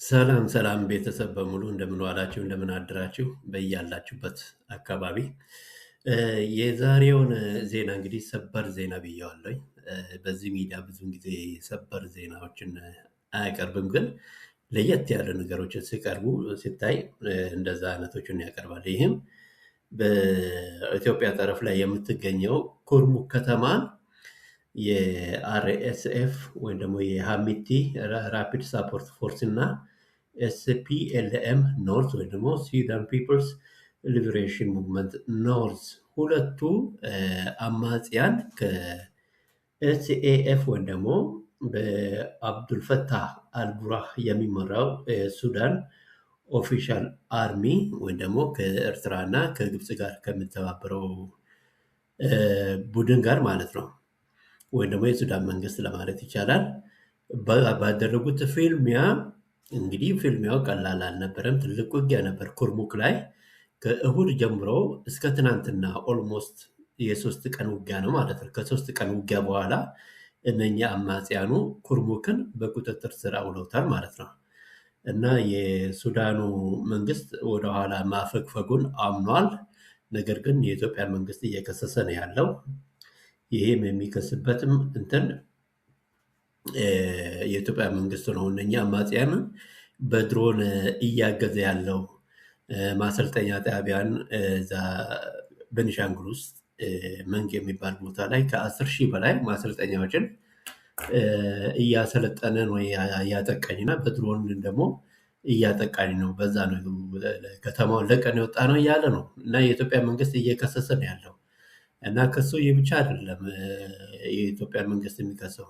ሰላም ሰላም ቤተሰብ በሙሉ እንደምን ዋላችሁ፣ እንደምን አድራችሁ በያላችሁበት አካባቢ። የዛሬውን ዜና እንግዲህ ሰበር ዜና ብየዋለሁኝ። በዚህ ሚዲያ ብዙውን ጊዜ ሰበር ዜናዎችን አያቀርብም፣ ግን ለየት ያሉ ነገሮችን ሲቀርቡ ሲታይ እንደዛ አይነቶችን ያቀርባል። ይህም በኢትዮጵያ ጠረፍ ላይ የምትገኘው ኩርሙክ ከተማን የአርኤስኤፍ ወይም ደግሞ የሃሚቲ ራፒድ ሳፖርት ፎርስ እና ኤስፒኤልኤም ኖርዝ ወይም ደግሞ ሱዳን ፒፕልስ ሊበሬሽን ሙቭመንት ኖርዝ ሁለቱ አማጽያን ከኤስኤኤፍ ወይም ደግሞ በአብዱልፈታህ አልቡራህ የሚመራው ሱዳን ኦፊሻል አርሚ ወይም ደግሞ ከኤርትራ እና ከግብፅ ጋር ከምተባበረው ቡድን ጋር ማለት ነው፣ ወይም ደግሞ የሱዳን መንግስት ለማለት ይቻላል ባደረጉት ፊልሚያ። እንግዲህ ፊልሚያው ቀላል አልነበረም፣ ትልቅ ውጊያ ነበር። ኩርሙክ ላይ ከእሁድ ጀምሮ እስከ ትናንትና ኦልሞስት የሶስት ቀን ውጊያ ነው ማለት ነው። ከሶስት ቀን ውጊያ በኋላ እነኛ አማጽያኑ ኩርሙክን በቁጥጥር ስር አውለውታል ማለት ነው። እና የሱዳኑ መንግስት ወደኋላ ማፈግፈጉን አምኗል። ነገር ግን የኢትዮጵያ መንግስት እየከሰሰ ነው ያለው። ይህም የሚከስበትም የኢትዮጵያ መንግስት ነው እነኛ አማጽያን በድሮን እያገዘ ያለው ማሰልጠኛ ጣቢያን እዛ ቤኒሻንጉል ውስጥ መንግ የሚባል ቦታ ላይ ከ10,000 በላይ ማሰልጠኛዎችን እያሰለጠነ ነው እያጠቃኝና በድሮን ደግሞ እያጠቃኝ ነው። በዛ ነው ከተማውን ለቀን የወጣ ነው እያለ ነው። እና የኢትዮጵያ መንግስት እየከሰሰ ነው ያለው። እና ከሱ ብቻ አይደለም የኢትዮጵያ መንግስት የሚከሰው፣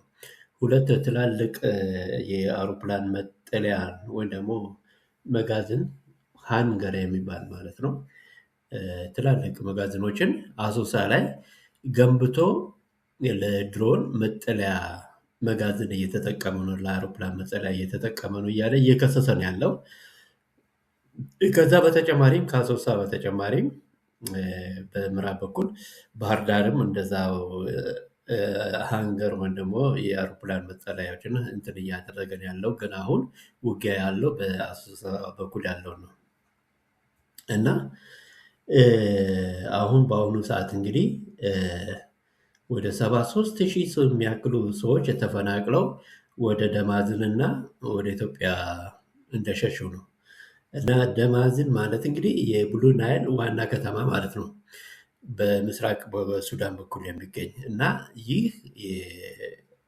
ሁለት ትላልቅ የአውሮፕላን መጠለያ ወይም ደግሞ መጋዘን ሃንገር የሚባል ማለት ነው፣ ትላልቅ መጋዘኖችን አሶሳ ላይ ገንብቶ ለድሮን መጠለያ መጋዘን እየተጠቀመ ነው፣ ለአውሮፕላን መጠለያ እየተጠቀመ ነው እያለ እየከሰሰ ነው ያለው። ከዛ በተጨማሪም ከአሶሳ በተጨማሪም በምዕራብ በኩል ባህር ዳርም እንደዛው ሃንገር ወይም ደግሞ የአውሮፕላን መጠለያዎችን እያደረገ ነው ያለው። ግን አሁን ውጊያ ያለው በአሶሳ በኩል ያለው ነው። እና አሁን በአሁኑ ሰዓት እንግዲህ ወደ 73,000 ሰው የሚያክሉ ሰዎች ተፈናቅለው ወደ ደማዝንና ወደ ኢትዮጵያ እንደሸሹ ነው። እና ደማዝን ማለት እንግዲህ የብሉ ናይል ዋና ከተማ ማለት ነው፣ በምስራቅ በሱዳን በኩል የሚገኝ እና ይህ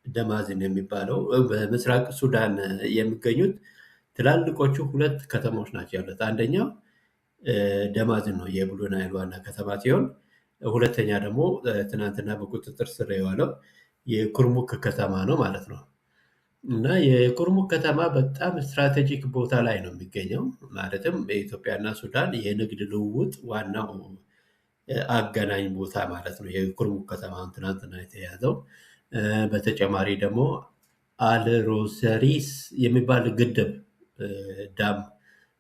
ደማዝን የሚባለው በምስራቅ ሱዳን የሚገኙት ትላልቆቹ ሁለት ከተሞች ናቸው ያሉት። አንደኛው ደማዝን ነው የብሉ ናይል ዋና ከተማ ሲሆን፣ ሁለተኛ ደግሞ ትናንትና በቁጥጥር ስር የዋለው የኩርሙክ ከተማ ነው ማለት ነው። እና የኩርሙክ ከተማ በጣም ስትራቴጂክ ቦታ ላይ ነው የሚገኘው። ማለትም በኢትዮጵያና ሱዳን የንግድ ልውውጥ ዋናው አገናኝ ቦታ ማለት ነው የኩርሙክ ከተማ ትናንትና የተያዘው። በተጨማሪ ደግሞ አልሮሰሪስ የሚባል ግድብ ዳም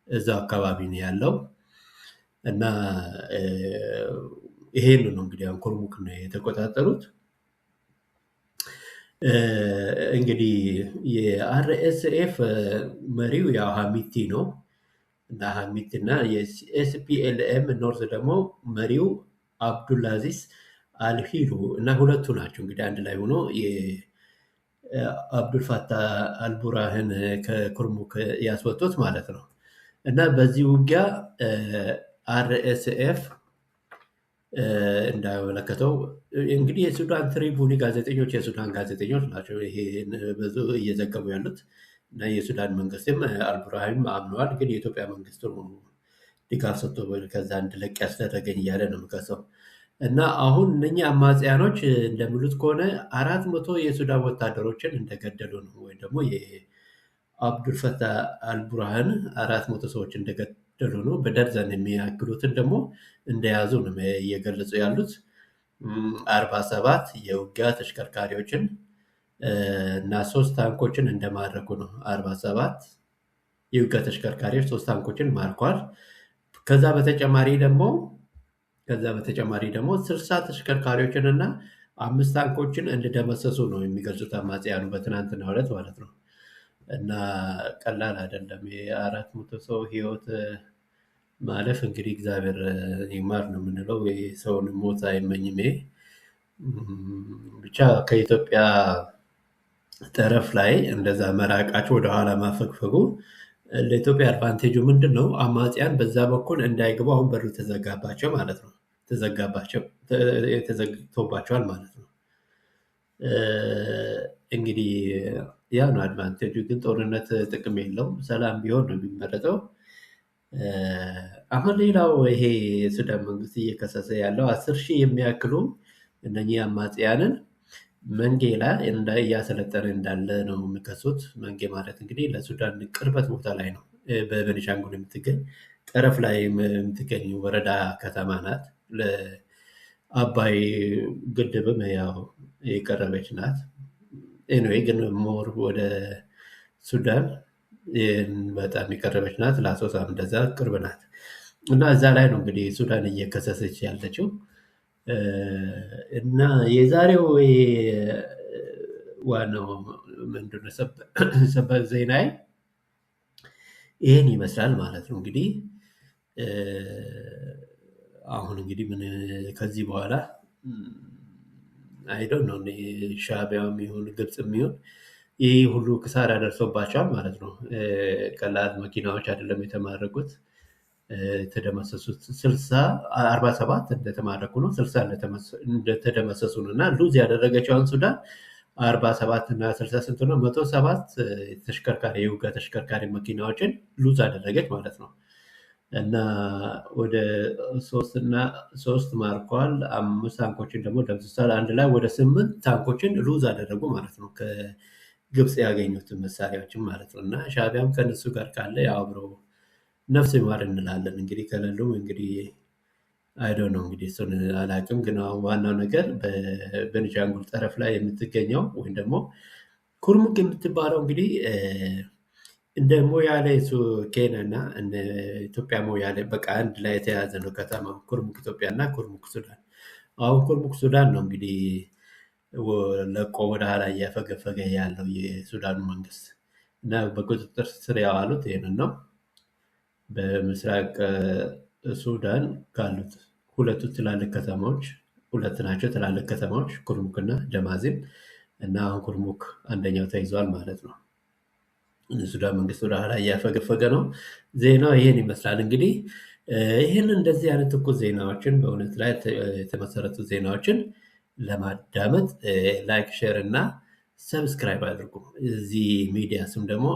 እዛው አካባቢ ነው ያለው። እና ይሄን ነው እንግዲህ ኩርሙክ ነው የተቆጣጠሩት። እንግዲህ የአርኤስኤፍ መሪው ያው ሃሚቲ ነው እና ሃሚቲ እና የኤስፒኤልኤም ኖርዝ ደግሞ መሪው አብዱልአዚዝ አልሂሉ እና ሁለቱ ናቸው እንግዲህ አንድ ላይ ሆኖ የአብዱልፈታህ አልቡራህን ከኩርሙክ ያስወጡት ማለት ነው። እና በዚህ ውጊያ አርኤስኤፍ እንዳመለከተው እንግዲህ የሱዳን ትሪቡኒ ጋዜጠኞች የሱዳን ጋዜጠኞች ናቸው ይሄን ብዙ እየዘገቡ ያሉት። እና የሱዳን መንግስትም አልቡርሃንም አምነዋል፣ ግን የኢትዮጵያ መንግስት ነው ድጋፍ ሰጥቶ ከዛ እንድለቅ ያስደረገኝ እያለ ነው የሚከሰው። እና አሁን እነኚህ አማጽያኖች እንደሚሉት ከሆነ 400 የሱዳን ወታደሮችን እንደገደሉ ነው፣ ወይም ደግሞ የአብዱልፈታህ አልቡርሃን 400 ሰዎች እንደገደሉ ነው። በደርዘን የሚያክሉትን ደግሞ እንደያዙ ነው እየገለጹ ያሉት። 47 የውጊያ ተሽከርካሪዎችን እና 3 ታንኮችን እንደማድረጉ ነው። 47 የውጊያ ተሽከርካሪዎች 3 ታንኮችን ማርኳል። ከዛ በተጨማሪ ደግሞ 60 ተሽከርካሪዎችን እና 5 ታንኮችን እንደደመሰሱ ነው የሚገልጹት አማጽያኑ በትናንትናው ዕለት ማለት ነው። እና ቀላል አይደለም። የ400 ሰው ህይወት ማለፍ እንግዲህ እግዚአብሔር ይማር ነው የምንለው። የሰውን ሞት አይመኝም። ይሄ ብቻ ከኢትዮጵያ ጠረፍ ላይ እንደዛ መራቃቸው ወደኋላ ማፈግፈጉ ለኢትዮጵያ አድቫንቴጁ ምንድን ነው? አማጽያን በዛ በኩል እንዳይገቡ አሁን በሩ ተዘጋባቸው ማለት ነው። ተዘግቶባቸዋል ማለት ነው። እንግዲህ ያ ነው አድቫንቴጁ። ግን ጦርነት ጥቅም የለውም። ሰላም ቢሆን ነው የሚመረጠው። አሁን ሌላው ይሄ የሱዳን መንግስት እየከሰሰ ያለው 10,000 የሚያክሉ እነኚህ አማጽያንን መንጌ ላይ እያሰለጠነ እንዳለ ነው የሚከሱት። መንጌ ማለት እንግዲህ ለሱዳን ቅርበት ቦታ ላይ ነው። በቤኒሻንጉል የምትገኝ ጠረፍ ላይ የምትገኝ ወረዳ ከተማ ናት። ለአባይ ግድብም ያው የቀረበች ናት። ኤኒዌይ ግን ሞር ወደ ሱዳን በጣም የቀረበች ናት። ለአሶሳም እንደዛ ቅርብ ናት። እና እዛ ላይ ነው እንግዲህ ሱዳን እየከሰሰች ያለችው። እና የዛሬው ዋናው ምንድነው ሰበር ዜናዬ ይህን ይመስላል ማለት ነው። እንግዲህ አሁን እንግዲህ ምን ከዚህ በኋላ አይዶን ነው ሻዕቢያም ይሁን ግብፅም ይሁን ይህ ሁሉ ክሳራ ደርሶባቸዋል ማለት ነው። ቀላል መኪናዎች አይደለም የተማረኩት። የተደመሰሱት 47 እንደተማረኩ ነው። 60 እንደተደመሰሱ ነው። እና ሉዝ ያደረገችውን ሱዳን 47 እና 60 ስንት ነው? 107 ተሽከርካሪ የውጋ ተሽከርካሪ መኪናዎችን ሉዝ አደረገች ማለት ነው። እና ወደ 3 ማርከዋል። 5 ታንኮችን ደግሞ ደምስሰዋል። አንድ ላይ ወደ 8 ታንኮችን ሉዝ አደረጉ ማለት ነው። ከግብፅ ያገኙትን መሳሪያዎችን ማለት ነው። እና ሻዕቢያም ከነሱ ጋር ካለ ያው አብረው ነፍስ ይማር እንላለን። እንግዲህ ከሌሉም እንግዲህ አይዶ ነው እንግዲህ እሱን አላውቅም። ግን ዋናው ነገር በቤኒሻንጉል ጠረፍ ላይ የምትገኘው ወይም ደግሞ ኩርሙክ የምትባለው እንግዲህ እንደ ሞያሌ ኬንያ እና ኢትዮጵያ ሞያሌ በቃ አንድ ላይ የተያዘ ነው ከተማው። ኩርሙክ ኢትዮጵያ እና ኩርሙክ ሱዳን። አሁን ኩርሙክ ሱዳን ነው እንግዲህ ለቆ ወደ ኋላ እያፈገፈገ ያለው የሱዳኑ መንግስት እና በቁጥጥር ስር ያዋሉት ይህንን ነው። በምስራቅ ሱዳን ካሉት ሁለቱ ትላልቅ ከተማዎች 2 ናቸው። ትላልቅ ከተማዎች ኩርሙክ እና ደማዚም እና አሁን ኩርሙክ አንደኛው ተይዟል ማለት ነው። ሱዳን መንግስት ወደ ኋላ እያፈገፈገ ነው። ዜናው ይሄን ይመስላል። እንግዲህ ይህን እንደዚህ አይነት ትኩስ ዜናዎችን በእውነት ላይ የተመሰረቱ ዜናዎችን ለማዳመጥ ላይክ፣ ሼር እና ሰብስክራይብ አድርጉ። እዚህ ሚዲያ ስም ደግሞ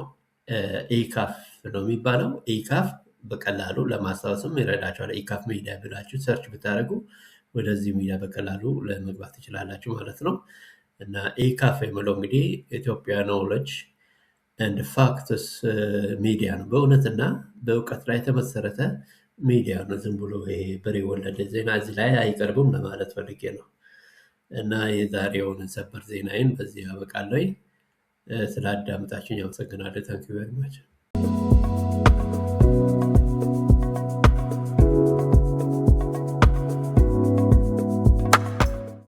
ኢካፍ ነው የሚባለው። ኢካፍ በቀላሉ ለማስታወስም ይረዳቸዋል። ኢካፍ ሚዲያ ብላችሁ ሰርች ብታደርጉ ወደዚህ ሚዲያ በቀላሉ ለመግባት ትችላላችሁ ማለት ነው። እና ኢካፍ የምለው እንግዲህ ኢትዮጵያ ኖውሌጅ ኤንድ ፋክትስ ሚዲያ ነው። በእውነትና በእውቀት ላይ የተመሰረተ ሚዲያ ነው። ዝም ብሎ ይሄ በሬ ወለደ ዜና እዚህ ላይ አይቀርብም ለማለት ፈልጌ ነው። እና የዛሬውን ሰበር ዜናዬን በዚህ ያበቃለሁ። ስላዳመጣችሁኝ አመሰግናለሁ። ታንክ ዩ ቬሪ ማች